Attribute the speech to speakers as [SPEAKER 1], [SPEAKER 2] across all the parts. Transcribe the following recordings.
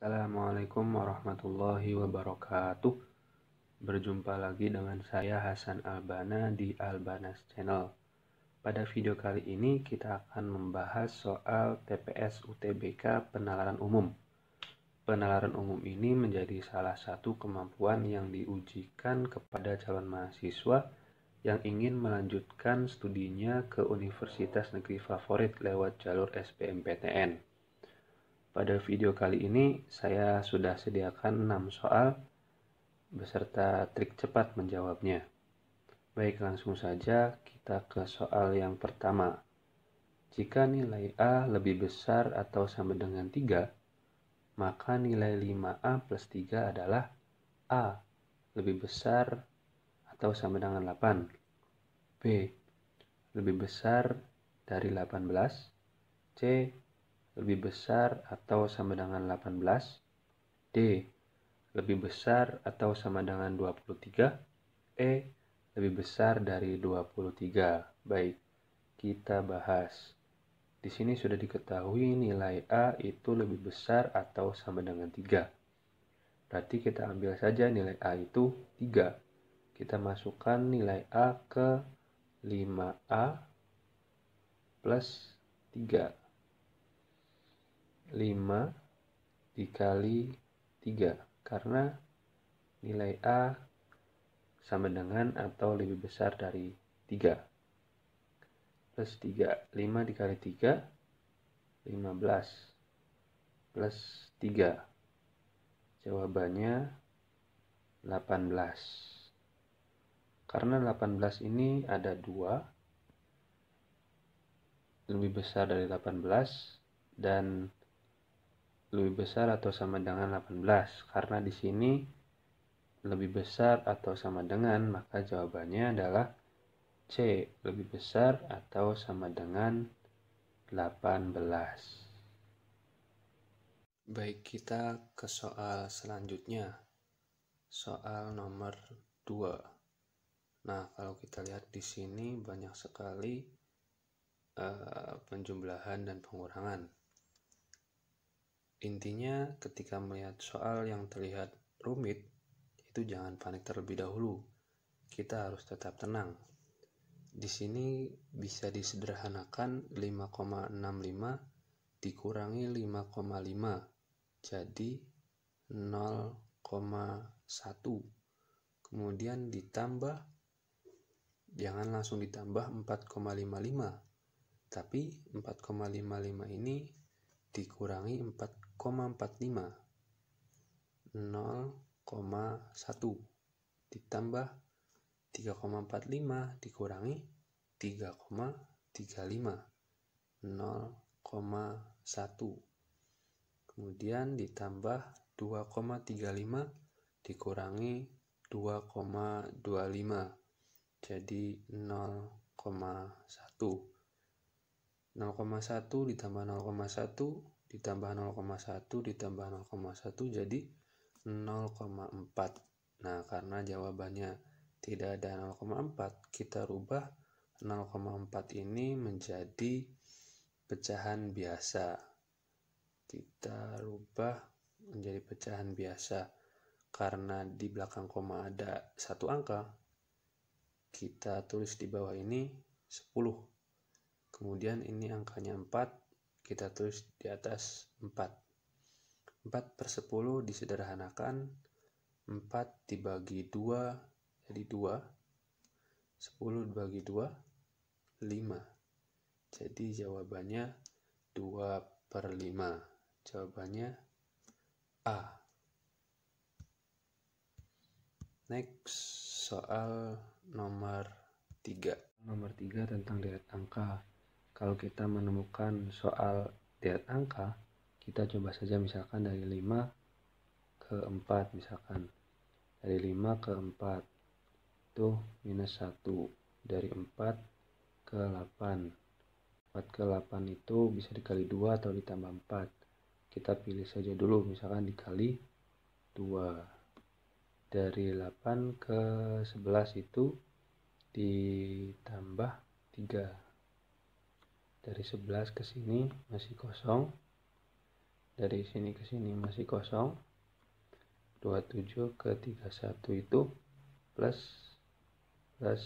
[SPEAKER 1] Assalamualaikum warahmatullahi wabarakatuh. Berjumpa lagi dengan saya Hasan Albana di Albanas Channel. Pada video kali ini kita akan membahas soal TPS UTBK penalaran umum. Penalaran umum ini menjadi salah satu kemampuan yang diujikan kepada calon mahasiswa yang ingin melanjutkan studinya ke universitas negeri favorit lewat jalur SBMPTN. Pada video kali ini saya sudah sediakan 6 soal beserta trik cepat menjawabnya. Baik, langsung saja kita ke soal yang pertama. Jika nilai A lebih besar atau sama dengan 3, maka nilai 5A plus 3 adalah A lebih besar atau sama dengan 8, B lebih besar dari 18, C lebih besar atau sama dengan 18, D lebih besar atau sama dengan 23, E lebih besar dari 23. Baik, kita bahas. Di sini sudah diketahui nilai A itu lebih besar atau sama dengan 3. Berarti kita ambil saja nilai A itu 3. Kita masukkan nilai A ke 5A plus 3. 5 dikali 3. Karena nilai A sama dengan atau lebih besar dari 3. Plus 3. 5 dikali 3, 15. Plus 3. Jawabannya 18. Karena 18 ini ada 2, lebih besar dari 18, dan lebih besar atau sama dengan 18. Karena di sini lebih besar atau sama dengan, maka jawabannya adalah C, lebih besar atau sama dengan 18. Baik, kita ke soal selanjutnya. Soal nomor 2. Nah, kalau kita lihat di sini banyak sekali penjumlahan dan pengurangan. Intinya ketika melihat soal yang terlihat rumit, itu jangan panik terlebih dahulu. Kita harus tetap tenang. Di sini bisa disederhanakan 5,65 dikurangi 5,5 jadi 0,1. Kemudian ditambah, jangan langsung ditambah 4,55, tapi 4,55 ini dikurangi 4,45, 0,1 ditambah 3,45 dikurangi 3,35, 0,1. Kemudian ditambah 2,35 dikurangi 2,25 jadi 0,1. 0,1 ditambah 0,1 ditambah 0,1 ditambah 0,1 jadi 0,4. Nah, karena jawabannya tidak ada 0,4, kita rubah 0,4 ini menjadi pecahan biasa. Kita rubah menjadi pecahan biasa. Karena di belakang koma ada satu angka, kita tulis di bawah ini 10. Kemudian ini angkanya 4, kita tulis di atas 4. 4/10 disederhanakan, 4 dibagi 2 jadi 2, 10 dibagi 2, 5. Jadi jawabannya 2/5. Jawabannya A. Next, soal nomor 3. Nomor 3 tentang deret angka. Kalau kita menemukan soal deret angka, kita coba saja misalkan dari 5 ke 4 misalkan. Dari 5 ke 4 itu minus 1. Dari 4 ke 8. 4 ke 8 itu bisa dikali 2 atau ditambah 4. Kita pilih saja dulu, misalkan dikali 2. Dari 8 ke 11 itu ditambah 3. Dari 11 ke sini masih kosong. dari sini ke sini masih kosong. 27 ke 31 itu plus 4.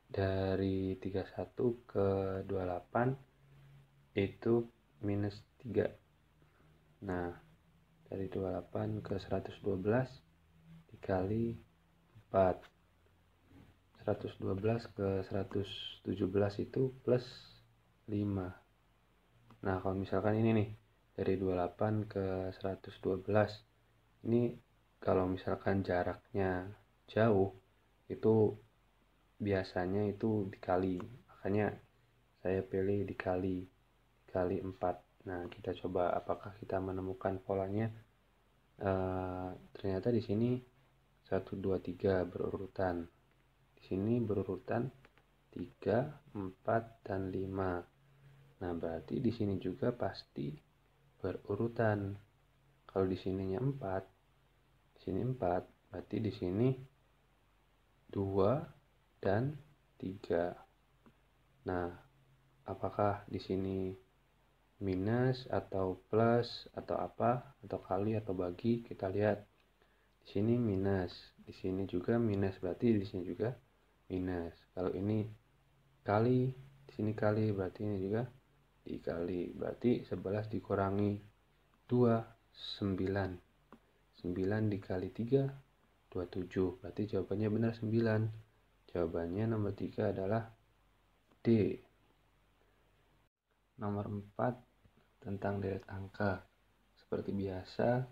[SPEAKER 1] Dari 31 ke 28 itu minus 3. Nah, dari 28 ke 112 dikali 4. 112 ke 117 itu plus 5. Nah, kalau misalkan ini nih, dari 28 ke 112, ini kalau misalkan jaraknya jauh, itu biasanya itu dikali. Makanya saya pilih dikali 4. Nah, kita coba apakah kita menemukan polanya. Ternyata di sini 1, 2, 3 berurutan. Di sini berurutan 3, 4, dan 5. Nah, berarti di sini juga pasti berurutan. Kalau di sininya 4, di sini 4, berarti di sini 2 dan 3. Nah, apakah di sini minus atau plus atau apa, atau kali atau bagi? Kita lihat. Di sini minus, di sini juga minus, berarti di sini juga minus. Kalau ini kali, di sini kali, berarti ini juga dikali. Berarti 11 dikurangi 2, 9. 9 dikali 3, 27. Berarti jawabannya benar 9. Jawabannya nomor 3 adalah D. Nomor 4 tentang deret angka. Seperti biasa,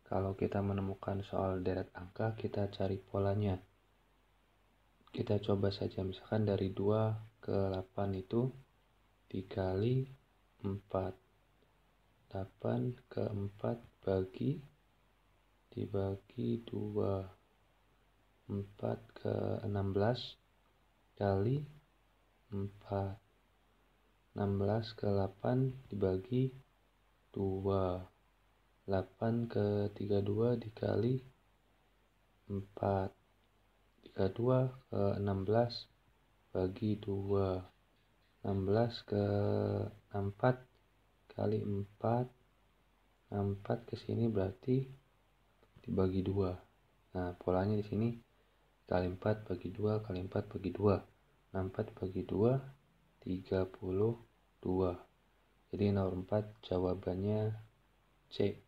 [SPEAKER 1] kalau kita menemukan soal deret angka, kita cari polanya. Kita coba saja, misalkan dari 2 ke 8 itu dikali 4. 8 ke 4 dibagi 2. 4 ke 16 kali 4. 16 ke 8 dibagi 2. 8 ke 32 dikali 4. 32 ke 16 bagi 2. 16 ke 4 kali 4. 4 ke sini berarti dibagi 2. Nah, polanya di sini kali 4 bagi 2 kali 4 bagi 2. 64 bagi 2 32. Jadi nomor 4 jawabannya C.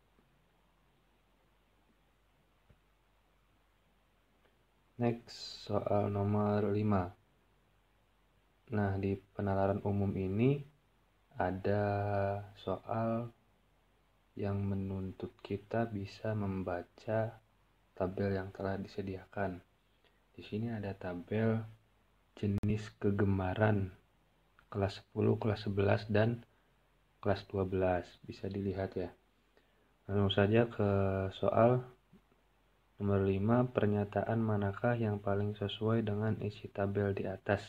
[SPEAKER 1] Next, soal nomor 5. Nah, di penalaran umum ini ada soal yang menuntut kita bisa membaca tabel yang telah disediakan. Di sini ada tabel jenis kegemaran kelas 10, kelas 11, dan kelas 12. Bisa dilihat ya. Langsung saja ke soal nomor 5. Pernyataan manakah yang paling sesuai dengan isi tabel di atas?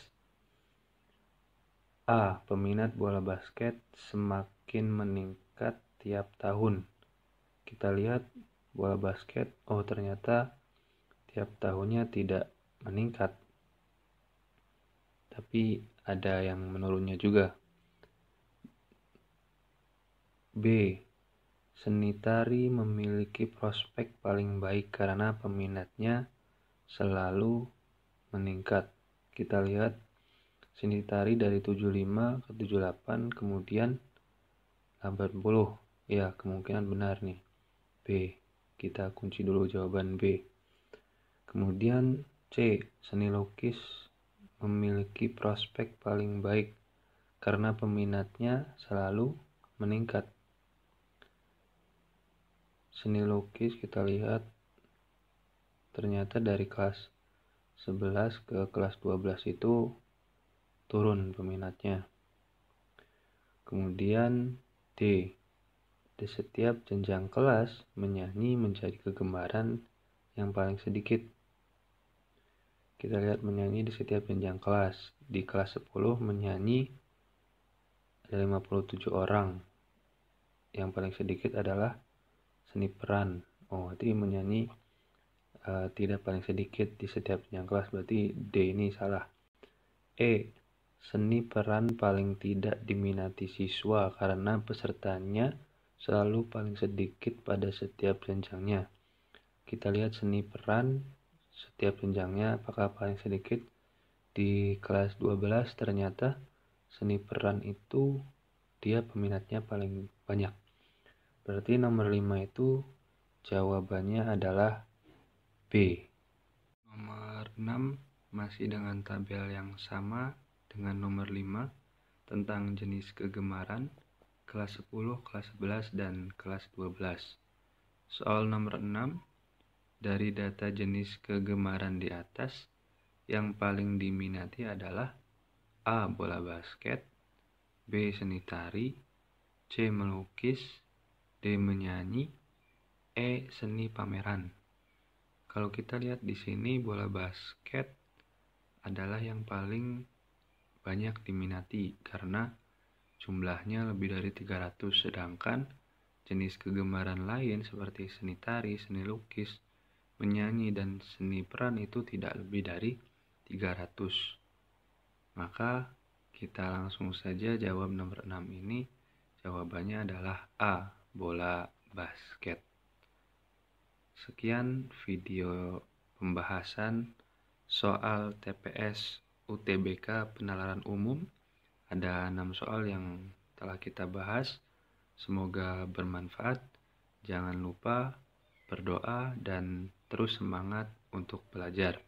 [SPEAKER 1] A. Peminat bola basket semakin meningkat tiap tahun. Kita lihat bola basket, oh ternyata tiap tahunnya tidak meningkat, tapi ada yang menurunnya juga. B. Seni tari memiliki prospek paling baik karena peminatnya selalu meningkat. Kita lihat seni tari dari 75 ke 78, kemudian 80. Ya, kemungkinan benar nih. B. Kita kunci dulu jawaban B. Kemudian C. Seni lukis memiliki prospek paling baik karena peminatnya selalu meningkat. Seni lukis kita lihat ternyata dari kelas 11 ke kelas 12 itu turun peminatnya. Kemudian D. Di setiap jenjang kelas menyanyi menjadi kegemaran yang paling sedikit. Kita lihat menyanyi di setiap jenjang kelas. Di kelas 10 menyanyi ada 57 orang. Yang paling sedikit adalah seni peran. Oh, berarti menyanyi tidak paling sedikit di setiap jenjang kelas. Berarti D ini salah. E. Seni peran paling tidak diminati siswa karena pesertanya selalu paling sedikit pada setiap jenjangnya. Kita lihat seni peran setiap jenjangnya apakah paling sedikit. Di kelas 12 ternyata seni peran itu dia peminatnya paling banyak. Berarti nomor 5 itu jawabannya adalah B. Nomor 6 masih dengan tabel yang sama dengan nomor 5 tentang jenis kegemaran kelas 10, kelas 11, dan kelas 12. Soal nomor 6, dari data jenis kegemaran di atas, yang paling diminati adalah A. Bola basket, B. Seni tari, C. Melukis, D. Menyanyi, E. Seni pameran. Kalau kita lihat di sini bola basket adalah yang paling banyak diminati karena jumlahnya lebih dari 300, sedangkan jenis kegemaran lain seperti seni tari, seni lukis, menyanyi, dan seni peran itu tidak lebih dari 300. Maka kita langsung saja jawab nomor 6 ini. Jawabannya adalah A. Bola basket. Sekian video pembahasan soal TPS UTBK Penalaran Umum. Ada 6 soal yang telah kita bahas. Semoga bermanfaat. Jangan lupa berdoa dan terus semangat untuk belajar.